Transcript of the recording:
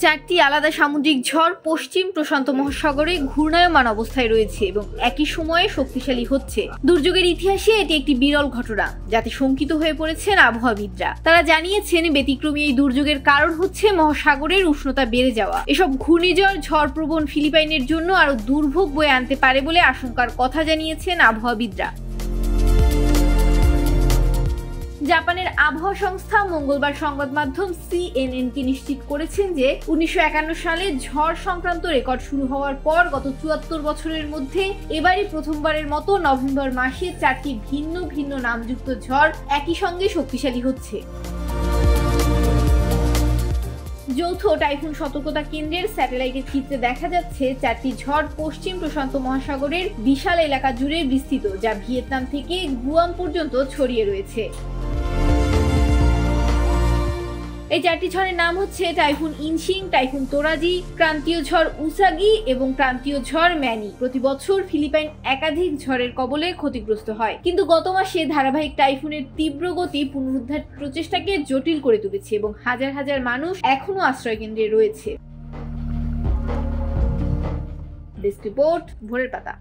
চারটি আলাদা সামুদ্রিক ঝড় পশ্চিম প্রশান্ত মহাসাগরে ঘূর্ণায়মান অবস্থায় রয়েছে এবং একই সময়ে শক্তিশালী হচ্ছে। দুর্যোগের ইতিহাসে এটি একটি বিরল ঘটনা, যাতে শঙ্কিত হয়ে পড়েছেন আবহাওয়াবিদরা। তারা জানিয়েছেন ব্যতিক্রমী এই দুর্যোগের কারণ হচ্ছে মহাসাগরের উষ্ণতা বেড়ে যাওয়া। এসব ঘূর্ণিঝড় ঝড়প্রবণ ফিলিপাইনের জন্য আরো দুর্ভোগ বয়ে আনতে পারে বলে আশঙ্কার কথা জানিয়েছেন আবহাওয়াবিদরা। জাপানের আবহাওয়া সংস্থা মঙ্গলবার সংবাদ মাধ্যম সিএনএনকে নিশ্চিত করেছেন যে 1951 সালে ঝড় সংক্রান্ত রেকর্ড শুরু হওয়ার পর গত 74 বছরের মধ্যে এবারই প্রথমবারের মতো নভেম্বর মাসে 4টি ভিন্ন ভিন্ন নামযুক্ত ঝড় একই সঙ্গে শক্তিশালী হচ্ছে। যৌথ টাইফুন সতর্কতা কেন্দ্রের স্যাটেলাইটের চিত্রে দেখা যাচ্ছে 4টি ঝড় পশ্চিম প্রশান্ত মহাসাগরের বিশাল এলাকা জুড়ে বিস্তৃত, যা ভিয়েতনাম থেকে গুয়াম পর্যন্ত ছড়িয়ে রয়েছে। এই 4টি ঝড়ের নাম হচ্ছে টাইফুন ইনশিং, টাইফুন তোরাজি, ক্রান্তীয় ঝড় উসাগি এবং ক্রান্তীয় ঝড় ম্যানি। প্রতি বছর ফিলিপাইন একাধিক ঝড়ের কবলে ক্ষতিগ্রস্ত হয়, কিন্তু গত মাসে ধারাবাহিক টাইফুনের তীব্র গতি পুনরুদ্ধার প্রচেষ্টাকে জটিল করে তুলেছে এবং হাজার হাজার মানুষ এখনো আশ্রয় কেন্দ্রে রয়েছে। ডেস্ক রিপোর্ট, ভোরের পাতা।